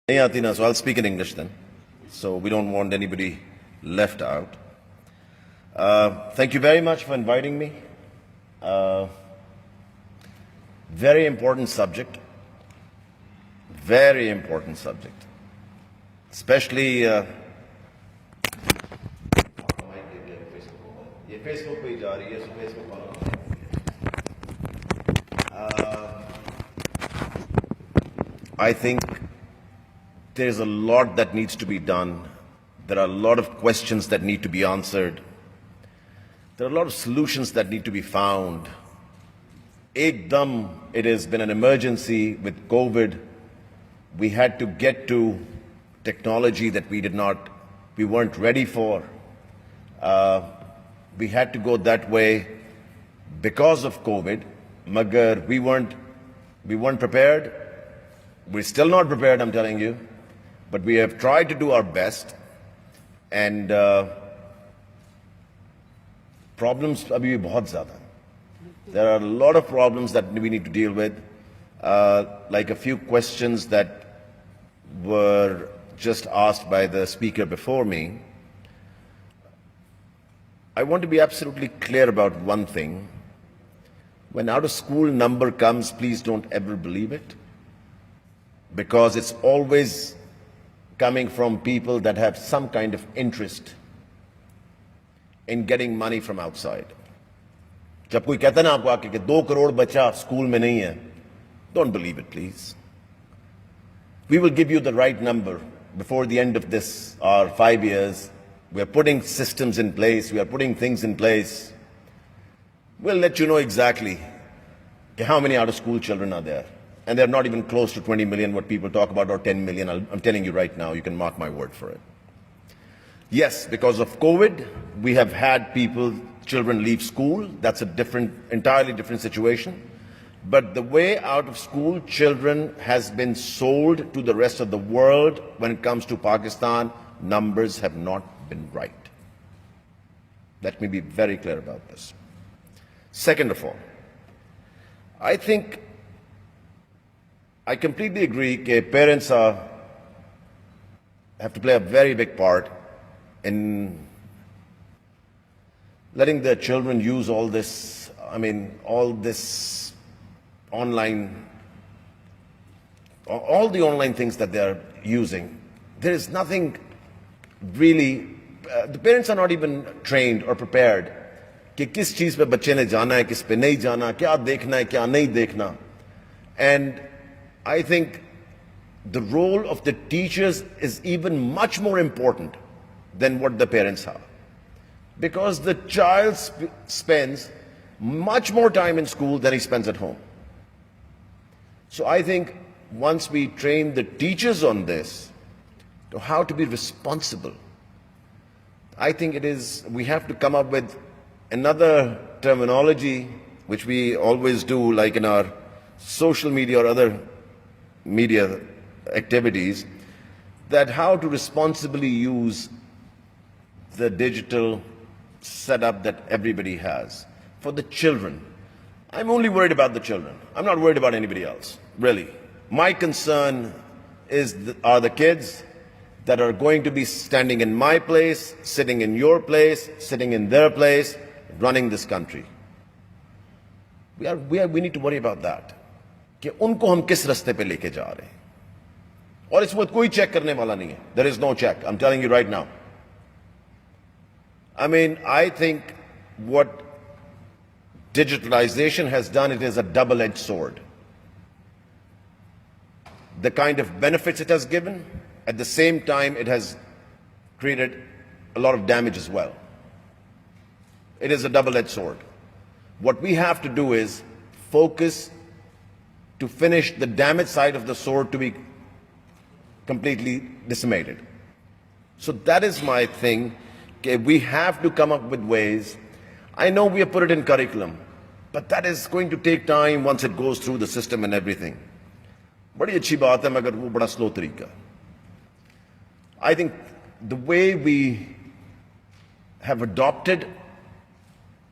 नहीं आती ना, so I'll speak in English then. So we don't want anybody left out. Thank you very much for inviting me. Very important subject. Very important subject. Especially ये Facebook पे ही जा रही है, so Facebook वाला I think there's a lot that needs to be done. There are a lot of questions that need to be answered. There are a lot of solutions that need to be found. Ekdam, it has been an emergency with COVID. We had to get to technology that we weren't ready for. We had to go that way because of COVID. Magar, we weren't prepared. We're still not prepared, I'm telling you. But we have tried to do our best. And problems abhi bhi bahut zyada. There are a lot of problems that we need to deal with. Like a few questions that were just asked by the speaker before me. I want to be absolutely clear about one thing. When out of school number comes, please don't ever believe it. Because it's always coming from people that have some kind of interest in getting money from outside. जब कोई कहता है ना आपको आके कि 2 करोड़ बच्चा school में नहीं है, don't believe it, please. We will give you the right number before the end of this, our 5 years. We are putting systems in place. We are putting things in place. We'll let you know exactly how many out-of-school children are there. And they're not even close to 20 million, what people talk about, or 10 million. I'm telling you right now, you can mark my word for it. Yes, because of COVID, we have had children leave school. That's entirely different situation. But the way out of school children has been sold to the rest of the world when it comes to Pakistan, numbers have not been right. Let me be very clear about this. Second of all, I think I completely agree that parents have to play a very big part in letting their children use all this online, all the online things that they're using. There is nothing really, the parents are not even trained or prepared कि किस चीज़ पे बच्चे ने जाना है, किस पे नहीं जाना, क्या देखना है, क्या नहीं देखना. And I think the role of the teachers is even much more important than what the parents are. Because the child spends much more time in school than he spends at home. So I think once we train the teachers on this, to how to be responsible, I think we have to come up with another terminology, which we always do, like in our social media or other media activities, that how to responsibly use the digital setup that everybody has for the children. I'm only worried about the children. I'm not worried about anybody else, really. My concern are the kids that are going to be standing in my place, sitting in your place, sitting in their place, running this country. We need to worry about that. कि उनको हम किस रास्ते पे लेके जा रहे हैं. और इस वक्त कोई चेक करने वाला नहीं है. There is no check. I'm telling you right now. I mean, I think what digitalization has done, it is a double-edged sword. The kind of benefits it has given, at the same time, it has created a lot of damage as well. It is a double-edged sword. What we have to do is focus to finish the damage side of the sword to be completely decimated. So that is my thing. Okay, we have to come up with ways. I know we have put it in curriculum, but that is going to take time once it goes through the system and everything. बड़ी अच्छी बात है मगर वो बड़ा slow तरीका. I think the way we have adopted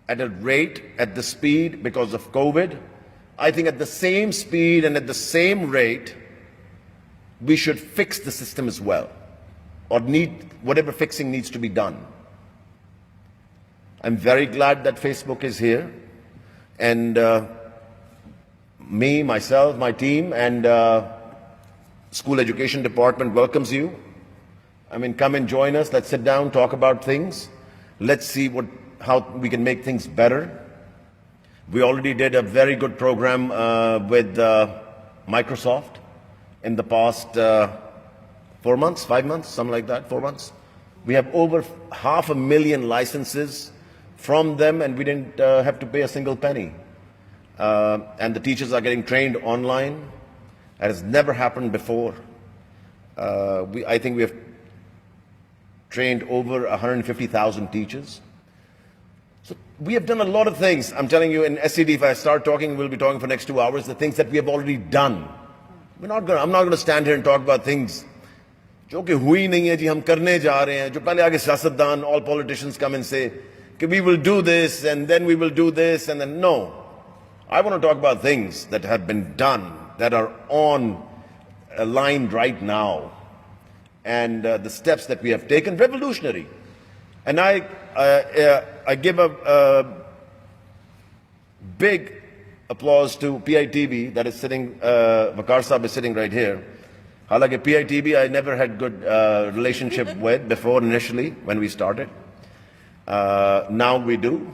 at a rate, at the speed because of COVID, I think at the same speed and at the same rate, we should fix the system as well, or need whatever fixing needs to be done. I'm very glad that Facebook is here, and me, myself, my team, and School Education Department welcomes you. I mean, come and join us. Let's sit down, talk about things. Let's see how we can make things better. We already did a very good program with Microsoft in the past 4 months, 5 months, something like that, 4 months. We have over 500,000 licenses from them, and we didn't have to pay a single penny. And the teachers are getting trained online. That has never happened before. I think we have trained over 150,000 teachers. So we have done a lot of things. I'm telling you, in SED, if I start talking, we'll be talking for the next 2 hours, the things that we have already done. I'm not going to stand here and talk about things जो कि हुई नहीं है जी, हम करने जा रहे हैं, जो पहले आगे सियासतदान, all politicians come and say कि we will do this and then we will do this and then no. I want to talk about things that have been done, that are on a line right now, and the steps that we have taken, revolutionary. And I give a big applause to PITB that is sitting, Vakar Saab is sitting right here. Halaki PITB I never had good relationship with before initially when we started. Now we do,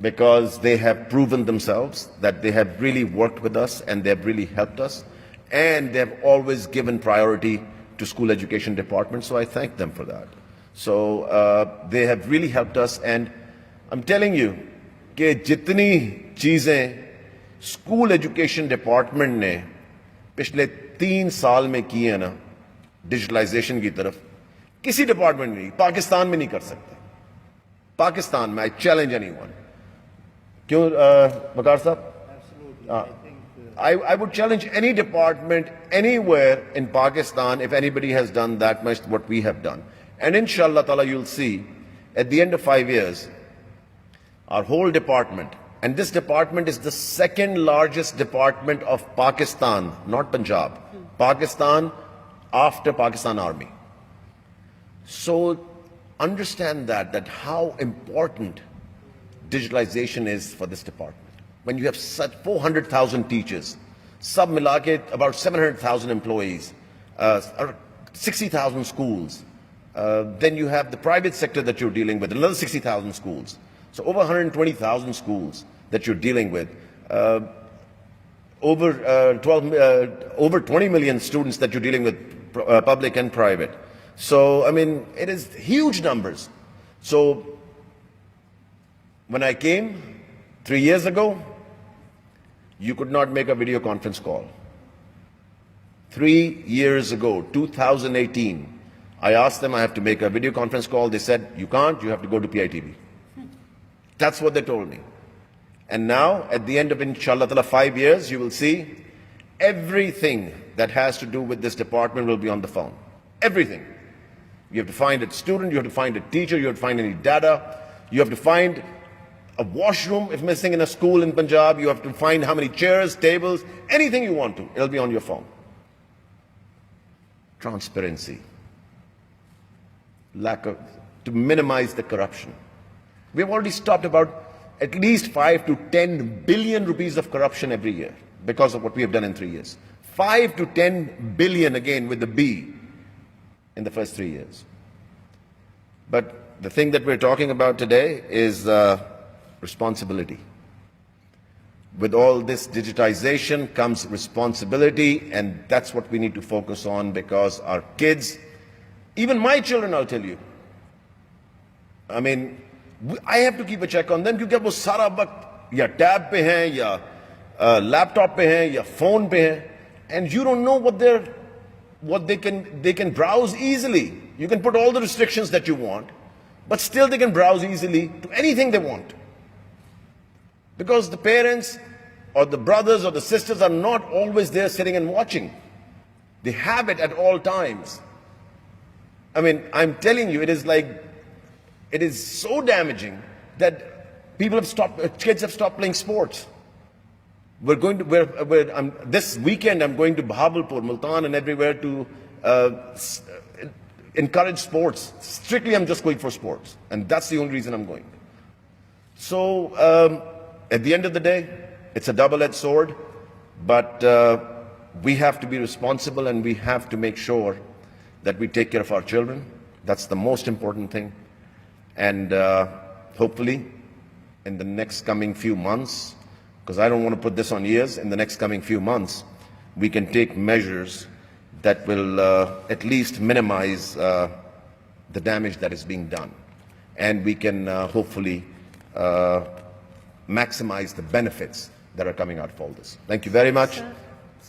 because they have proven themselves that they have really worked with us and they have really helped us, and they have always given priority to School Education Department, so I thank them for that. So they have really helped us, and I'm telling you कि जितनी चीज़ें School Education Department ने पिछले 3 साल में की है ना डिजिटलाइजेशन की तरफ, किसी डिपार्टमेंट नहीं, पाकिस्तान में नहीं कर सकता. पाकिस्तान में, I challenge anyone. क्यों बकार साहब? I would challenge any department anywhere in Pakistan if anybody has done that much what we have done. And inshallah ta'ala, you'll see at the end of 5 years, our whole department, and this department is the second largest department of Pakistan, not Punjab, Pakistan after Pakistan Army. So understand that how important digitalization is for this department. When you have such 400,000 teachers, sub milake about 700,000 employees, 60,000 schools, then you have the private sector that you're dealing with, another 60,000 schools. So over 120,000 schools that you're dealing with, over 20 million students that you're dealing with, public and private. So, I mean, it is huge numbers. So, when I came 3 years ago, you could not make a video conference call. 3 years ago, 2018, I asked them I have to make a video conference call. They said, you can't, you have to go to PITB. That's what they told me. And now, at the end of inshallah 5 years, you will see everything that has to do with this department will be on the phone. Everything. You have to find a student, you have to find a teacher, you have to find any data, you have to find a washroom if missing in a school in Punjab, you have to find how many chairs, tables, anything you want to, it'll be on your phone. Transparency. To minimize the corruption. We've already stopped about at least 5 to 10 billion rupees of corruption every year because of what we have done in 3 years. 5 to 10 billion again with the B in the first 3 years. But the thing that we're talking about today is responsibility. With all this digitization comes responsibility, and that's what we need to focus on, because our kids, even my children, I'll tell you, I mean, I have to keep a check on them, क्योंकि वो सारा वक्त या tab पे हैं या laptop पे हैं या फोन पे हैं, and you don't know what they can browse easily. You can put all the restrictions that you want, but still they can browse easily to anything they want, because the parents or the brothers or the sisters are not always there sitting and watching. They have it at all times. I mean, I'm telling you, it is so damaging that kids have stopped playing sports. We're going to, this weekend I'm going to Bahawalpur, Multan and everywhere to encourage sports. Strictly I'm just going for sports. And that's the only reason I'm going. So at the end of the day, it's a double-edged sword, but we have to be responsible and we have to make sure that we take care of our children. That's the most important thing. And hopefully in the next coming few months, because I don't want to put this on years, in the next coming few months, we can take measures that will at least minimize the damage that is being done. And we can hopefully maximize the benefits that are coming out of all this. Thank you very much.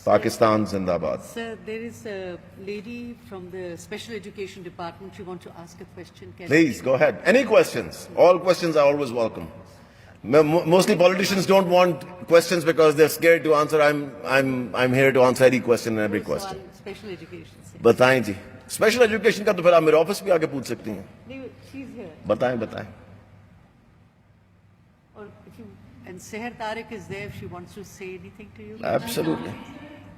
Pakistan Zindabad. Sir, there is a lady from the Special Education Department. She wants to ask a question. Please, go ahead. Any questions? All questions are always welcome. Mostly politicians don't want questions because they're scared to answer. I'm here to answer any question and every question. Special education. बताएं जी. Special education का तो फिर आप मेरे office भी आके पूछ सकती हैं. She's here. बताएं. Or if you, and Seher Tariq is there if she wants to say anything to you. Absolutely.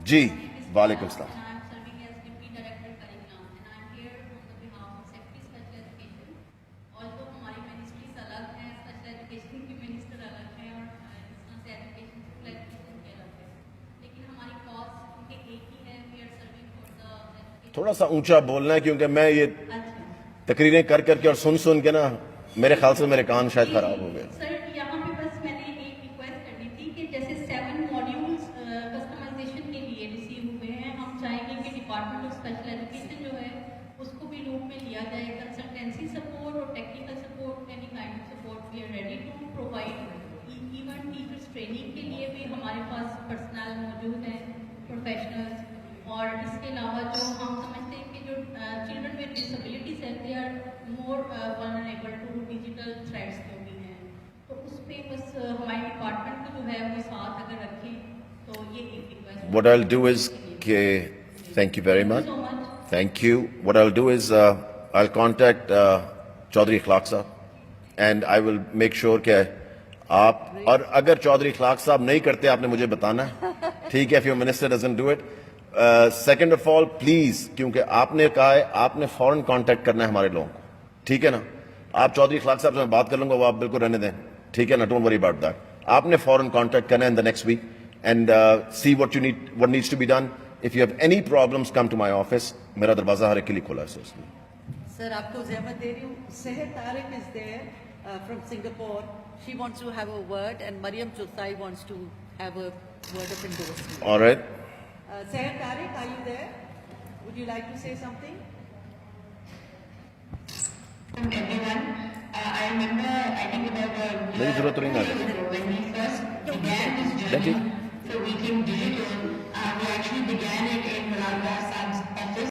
जी, वालेकुम सलाम. I'm serving as Deputy Director Curriculum and I'm here on the behalf of Secretary Special Education. Although हमारी ministries अलग हैं, Special Education की minister अलग है और distance education, school education की अलग है. लेकिन हमारी cause उनके एक ही है. We are serving for the education. थोड़ा सा ऊंचा बोलना है क्योंकि मैं ये तकरीरें कर करके और सुन के ना मेरे ख्याल से मेरे कान शायद खराब हो गए. सर यहाँ पे बस मैंने एक रिक्वेस्ट करनी थी कि जैसे 7 मॉड्यूल्स कस्टमाइजेशन के लिए रिसीव हुए हैं, हम चाहेंगे कि डिपार्टमेंट ऑफ स्पेशल एजुकेशन जो है उसको भी लूप में लिया जाए. कंसल्टेंसी सपोर्ट और technical support, any kind of support we are ready to provide. Even teachers training के लिए भी हमारे पास पर्सनल मौजूद हैं, प्रोफेशनल्स. और इसके अलावा जो हम समझते हैं कि जो चिल्ड्रन विद डिसेबिलिटीज हैं, they are more vulnerable to digital threats जो भी हैं. तो उस पर बस हमारे डिपार्टमेंट को जो है वो साथ अगर रखें तो ये एक request. What I'll do is, thank you very much. Thank you. What I'll do is I'll contact Chaudhry Akhlaq साहब and I will make sure कि आप, और अगर चौधरी अखलाक साहब नहीं करते आपने मुझे बताना है, ठीक है. If your minister doesn't do it. Second of all, please, क्योंकि आपने कहा है आपने फौरन कांटेक्ट करना है हमारे लोगों को, ठीक है ना. आप चौधरी अखलाक साहब से मैं बात कर लूंगा, वो आप बिल्कुल रहने दें, ठीक है ना. Don't worry about that. आपने फौरन कांटेक्ट करना है in the next week and see what you need, what needs to be done. If you have any problems come to my office. मेरा दरवाजा हर एक के लिए खुला है. सर आपको ज़हमत दे रही हूँ. Seher Tariq is there from Singapore. She wants to have a word and Mariam Chosai wants to have a word of endorsement. All right. Seher Tariq, are you there? Would you like to say something? Everyone, I remember, I think about मेरी जरूरत नहीं है. when we first began this journey, so we came digital.